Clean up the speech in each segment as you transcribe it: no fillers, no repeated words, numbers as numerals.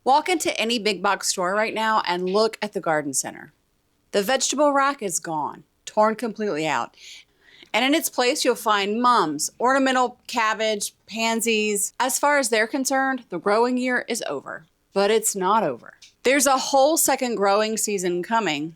Walk into any big box store right now and look at the garden center. The vegetable rack is gone, torn completely out. And in its place, you'll find mums, ornamental cabbage, pansies. As far as they're concerned, the growing year is over. But it's not over. There's a whole second growing season coming,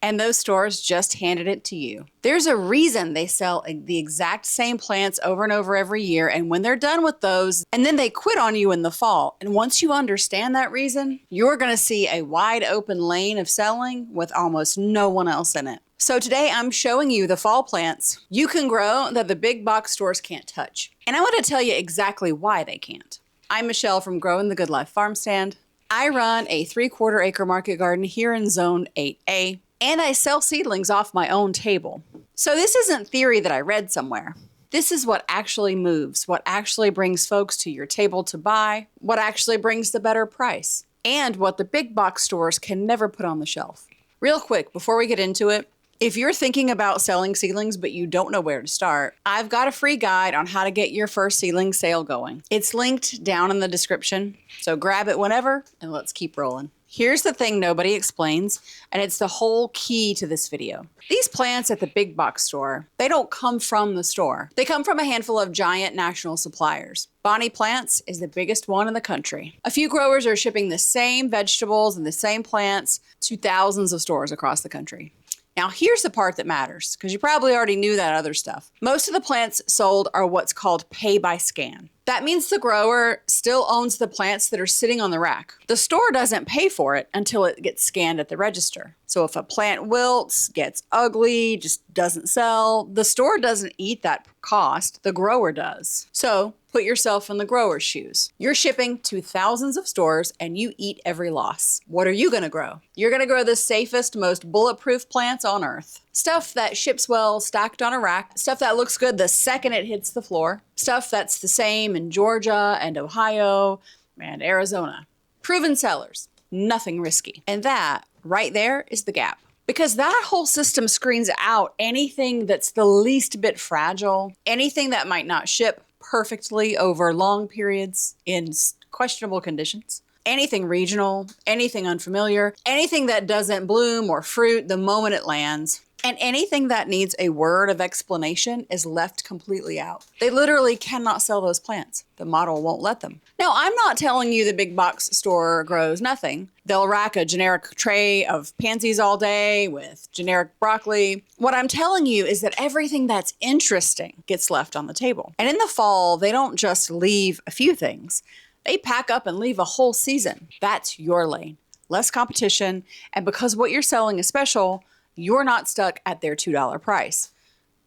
and those stores just handed it to you. There's a reason they sell the exact same plants over and over every year, and when they're done with those, and then they quit on you in the fall. And once you understand that reason, you're going to see a wide open lane of selling with almost no one else in it. So today I'm showing you the fall plants you can grow that the big box stores can't touch. And I want to tell you exactly why they can't. I'm Michelle from Growing the Good Life Farmstand. I run a 3/4 acre market garden here in Zone 8A. And I sell seedlings off my own table. So this isn't theory that I read somewhere. This is what actually moves, what actually brings folks to your table to buy, what actually brings the better price, and what the big box stores can never put on the shelf. Real quick, before we get into it, if you're thinking about selling seedlings but you don't know where to start, I've got a free guide on how to get your first seedling sale going. It's linked down in the description, so grab it whenever and let's keep rolling. Here's the thing nobody explains, and it's the whole key to this video. These plants at the big box store, they don't come from the store. They come from a handful of giant national suppliers. Bonnie Plants is the biggest one in the country. A few growers are shipping the same vegetables and the same plants to thousands of stores across the country. Now, here's the part that matters, because you probably already knew that other stuff. Most of the plants sold are what's called pay by scan. That means the grower still owns the plants that are sitting on the rack. The store doesn't pay for it until it gets scanned at the register. So if a plant wilts, gets ugly, just doesn't sell, the store doesn't eat that cost, the grower does. So put yourself in the grower's shoes. You're shipping to thousands of stores and you eat every loss. What are you gonna grow? You're gonna grow the safest, most bulletproof plants on earth. Stuff that ships well stacked on a rack, stuff that looks good the second it hits the floor, stuff that's the same in Georgia and Ohio and Arizona. Proven sellers, nothing risky. And that right there is the gap. Because that whole system screens out anything that's the least bit fragile, anything that might not ship perfectly over long periods in questionable conditions, anything regional, anything unfamiliar, anything that doesn't bloom or fruit the moment it lands, and anything that needs a word of explanation is left completely out. They literally cannot sell those plants. The model won't let them. Now, I'm not telling you the big box store grows nothing. They'll rack a generic tray of pansies all day with generic broccoli. What I'm telling you is that everything that's interesting gets left on the table. And in the fall, they don't just leave a few things. They pack up and leave a whole season. That's your lane. Less competition, and because what you're selling is special, you're not stuck at their $2 price.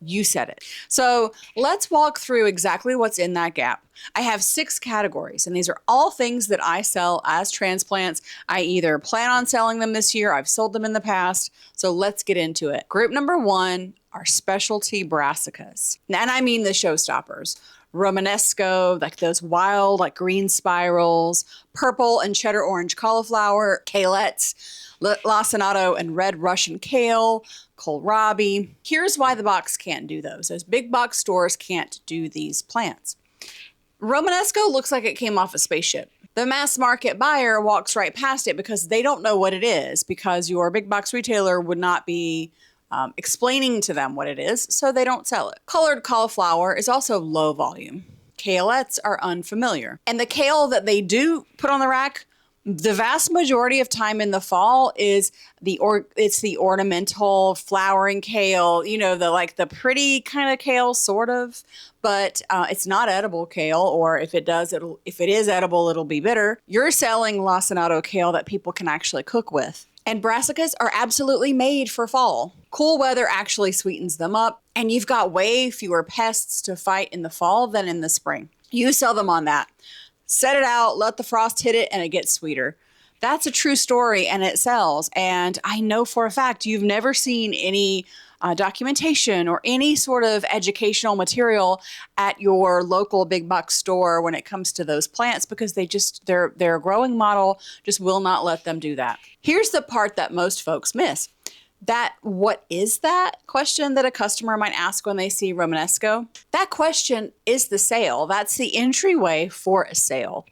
You said it. So let's walk through exactly what's in that gap. I have 6 categories, and these are all things that I sell as transplants. I either plan on selling them this year, I've sold them in the past, so let's get into it. Group number 1 are specialty brassicas. And I mean the showstoppers. Romanesco, like those wild, like green spirals, purple and cheddar orange cauliflower, kalettes, lacinato and red Russian kale, kohlrabi. Here's why the box can't do those. Those big box stores can't do these plants. Romanesco looks like it came off a spaceship. The mass market buyer walks right past it because they don't know what it is, because your big box retailer would not be explaining to them what it is, so they don't sell it. Colored cauliflower is also low volume. Kalettes are unfamiliar. And the kale that they do put on the rack, the vast majority of time in the fall is it's the ornamental flowering kale, you know, the pretty kind of kale, sort of, but it's not edible kale, or if it is edible, it'll be bitter. You're selling lacinato kale that people can actually cook with. And brassicas are absolutely made for fall. Cool weather actually sweetens them up, and you've got way fewer pests to fight in the fall than in the spring. You sell them on that. Set it out, let the frost hit it, and it gets sweeter. That's a true story, and it sells. And I know for a fact you've never seen any documentation or any sort of educational material at your local big box store when it comes to those plants, because their growing model just will not let them do that. Here's the part that most folks miss. That what is that question that a customer might ask when they see Romanesco? That question is the sale. That's the entryway for a sale.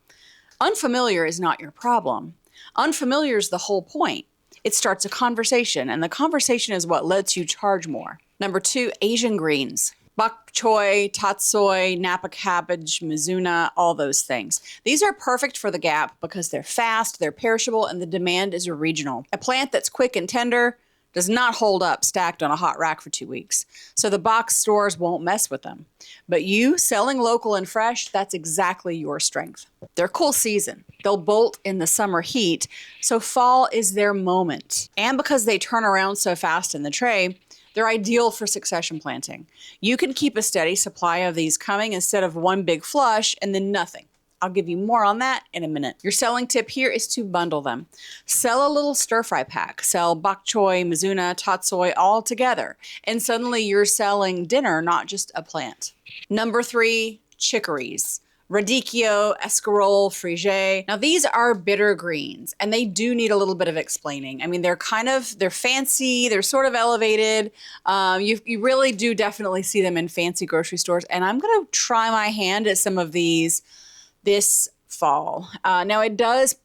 Unfamiliar is not your problem. Unfamiliar is the whole point. It starts a conversation, and the conversation is what lets you charge more. Number 2, Asian greens. Bok choy, tatsoi, Napa cabbage, mizuna, all those things. These are perfect for the Gap because they're fast, they're perishable, and the demand is regional. A plant that's quick and tender does not hold up stacked on a hot rack for 2 weeks. So the box stores won't mess with them. But you selling local and fresh, that's exactly your strength. They're cool season. They'll bolt in the summer heat, so fall is their moment. And because they turn around so fast in the tray, they're ideal for succession planting. You can keep a steady supply of these coming instead of one big flush and then nothing. I'll give you more on that in a minute. Your selling tip here is to bundle them. Sell a little stir-fry pack. Sell bok choy, mizuna, tatsoi all together. And suddenly you're selling dinner, not just a plant. Number 3, chicories. Radicchio, escarole, frigé. Now these are bitter greens and they do need a little bit of explaining. I mean, they're fancy, they're sort of elevated. You really do definitely see them in fancy grocery stores. And I'm gonna try my hand at some of these this fall. Now it does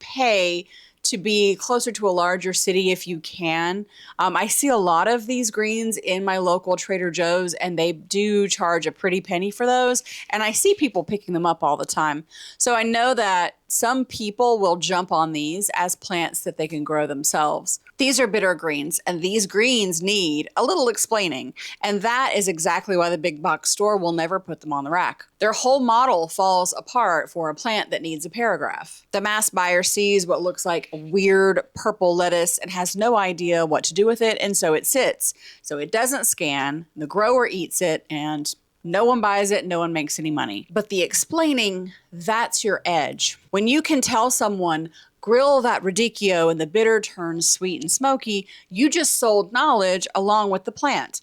pay to be closer to a larger city if you can. I see a lot of these greens in my local Trader Joe's and they do charge a pretty penny for those. And I see people picking them up all the time. So I know that some people will jump on these as plants that they can grow themselves. These are bitter greens, and these greens need a little explaining. And that is exactly why the big box store will never put them on the rack. Their whole model falls apart for a plant that needs a paragraph. The mass buyer sees what looks like a weird purple lettuce and has no idea what to do with it, and so it sits. So it doesn't scan, the grower eats it, and no one buys it, no one makes any money. But the explaining, that's your edge. When you can tell someone, grill that radicchio and the bitter turns sweet and smoky, you just sold knowledge along with the plant.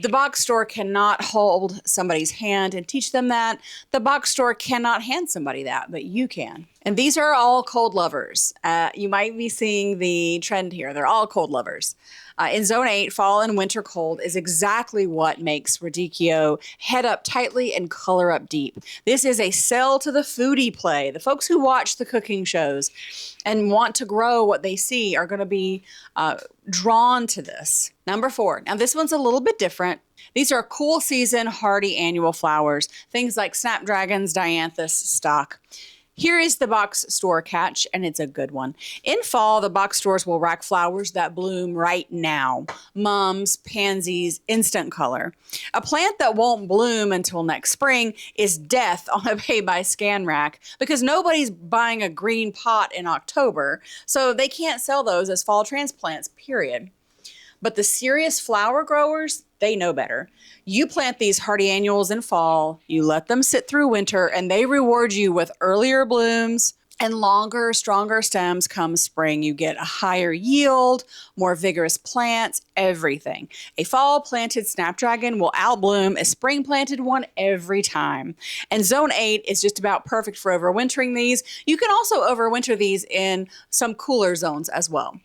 The box store cannot hold somebody's hand and teach them that. The box store cannot hand somebody that, but you can. And these are all cold lovers. You might be seeing the trend here. They're all cold lovers. In Zone 8, fall and winter cold is exactly what makes radicchio head up tightly and color up deep. This is a sell to the foodie play. The folks who watch the cooking shows and want to grow what they see are going to be drawn to this. Number 4. Now this one's a little bit different. These are cool season, hardy annual flowers. Things like snapdragons, dianthus, stock. Here is the box store catch, and it's a good one. In fall, the box stores will rack flowers that bloom right now. Mums, pansies, instant color. A plant that won't bloom until next spring is death on a pay-by-scan rack because nobody's buying a green pot in October, so they can't sell those as fall transplants, period. But the serious flower growers, they know better. You plant these hardy annuals in fall, you let them sit through winter, and they reward you with earlier blooms and longer, stronger stems come spring. You get a higher yield, more vigorous plants, everything. A fall planted snapdragon will outbloom a spring planted one every time. And Zone 8 is just about perfect for overwintering these. You can also overwinter these in some cooler zones as well.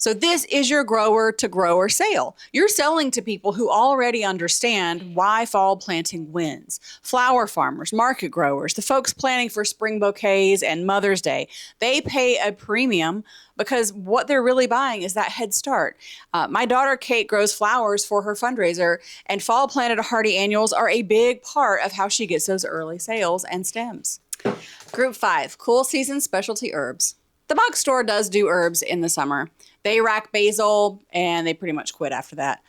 So this is your grower to grower sale. You're selling to people who already understand why fall planting wins. Flower farmers, market growers, the folks planning for spring bouquets and Mother's Day, they pay a premium because what they're really buying is that head start. My daughter Kate grows flowers for her fundraiser, and fall planted hardy annuals are a big part of how she gets those early sales and stems. Group 5, cool season specialty herbs. The box store does do herbs in the summer. They rack basil and they pretty much quit after that.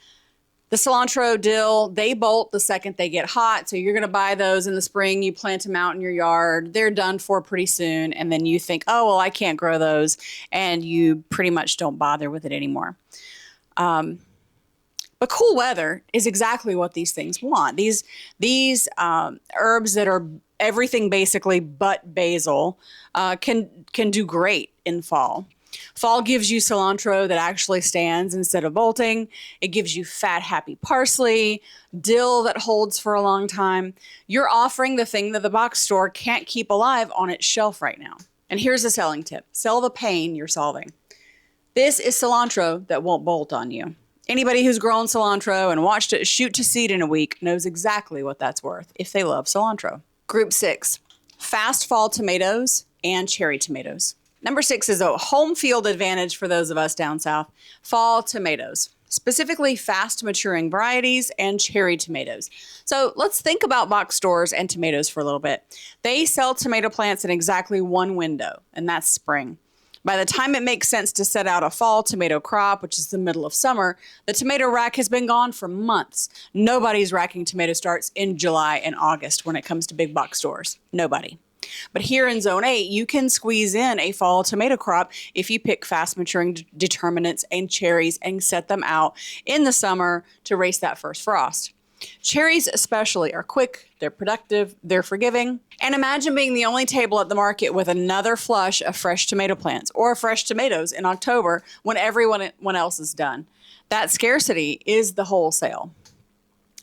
The cilantro, dill, they bolt the second they get hot. So you're going to buy those in the spring. You plant them out in your yard. They're done for pretty soon. And then you think, oh, well, I can't grow those. And you pretty much don't bother with it anymore. But cool weather is exactly what these things want. These herbs that are everything basically but basil can do great in fall. Fall gives you cilantro that actually stands instead of bolting. It gives you fat, happy parsley, dill that holds for a long time. You're offering the thing that the box store can't keep alive on its shelf right now. And here's a selling tip. Sell the pain you're solving. This is cilantro that won't bolt on you. Anybody who's grown cilantro and watched it shoot to seed in a week knows exactly what that's worth if they love cilantro. Group 6, fast fall tomatoes and cherry tomatoes. Number 6 is a home field advantage for those of us down south. Fall tomatoes, specifically fast maturing varieties and cherry tomatoes. So let's think about box stores and tomatoes for a little bit. They sell tomato plants in exactly one window, and that's spring. By the time it makes sense to set out a fall tomato crop, which is the middle of summer, the tomato rack has been gone for months. Nobody's racking tomato starts in July and August when it comes to big box stores. Nobody. But here in Zone 8, you can squeeze in a fall tomato crop if you pick fast maturing determinants and cherries and set them out in the summer to race that first frost. Cherries especially are quick, they're productive, they're forgiving. And imagine being the only table at the market with another flush of fresh tomato plants or fresh tomatoes in October when everyone else is done. That scarcity is the wholesale.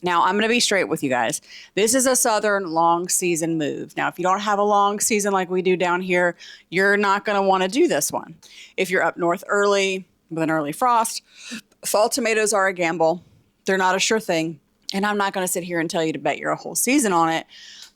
Now, I'm going to be straight with you guys. This is a southern long season move. Now, if you don't have a long season like we do down here, you're not going to want to do this one. If you're up north early with an early frost, fall tomatoes are a gamble. They're not a sure thing. And I'm not going to sit here and tell you to bet your whole season on it.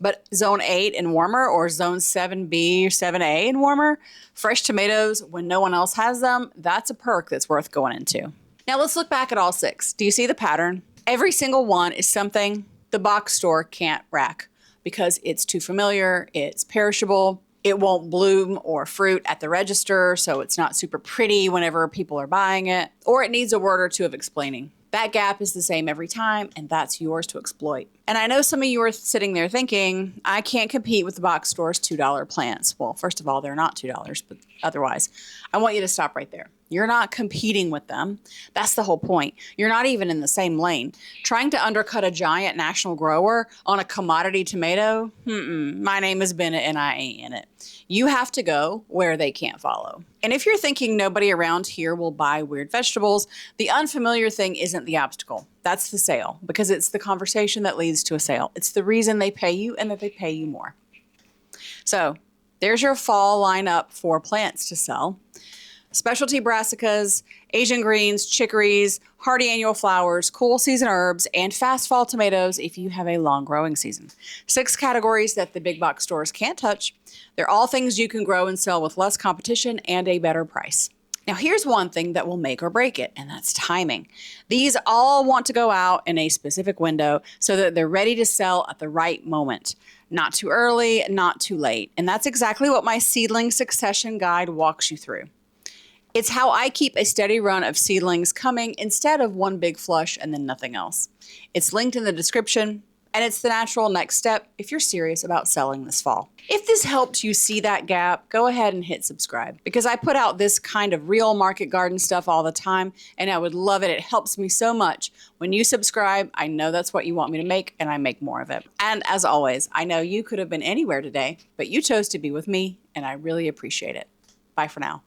But Zone 8 and warmer, or Zone 7B or 7A and warmer, fresh tomatoes when no one else has them, that's a perk that's worth going into. Now, let's look back at all 6. Do you see the pattern? Every single one is something the box store can't rack because it's too familiar, it's perishable, it won't bloom or fruit at the register, so it's not super pretty whenever people are buying it, or it needs a word or two of explaining. That gap is the same every time, and that's yours to exploit. And I know some of you are sitting there thinking, I can't compete with the box store's $2 plants. Well, first of all, they're not $2, but otherwise, I want you to stop right there. You're not competing with them. That's the whole point. You're not even in the same lane. Trying to undercut a giant national grower on a commodity tomato, my name is Bennett and I ain't in it. You have to go where they can't follow. And if you're thinking nobody around here will buy weird vegetables, the unfamiliar thing isn't the obstacle. That's the sale, because it's the conversation that leads to a sale. It's the reason they pay you and that they pay you more. So there's your fall lineup for plants to sell. Specialty brassicas, Asian greens, chicories, hardy annual flowers, cool season herbs, and fast fall tomatoes if you have a long growing season. 6 categories that the big box stores can't touch. They're all things you can grow and sell with less competition and a better price. Now, here's one thing that will make or break it, and that's timing. These all want to go out in a specific window so that they're ready to sell at the right moment. Not too early, not too late. And that's exactly what my seedling succession guide walks you through. It's how I keep a steady run of seedlings coming instead of one big flush and then nothing else. It's linked in the description, and it's the natural next step if you're serious about selling this fall. If this helped you see that gap, go ahead and hit subscribe, because I put out this kind of real market garden stuff all the time, and I would love it. It helps me so much. When you subscribe, I know that's what you want me to make, and I make more of it. And as always, I know you could have been anywhere today, but you chose to be with me, and I really appreciate it. Bye for now.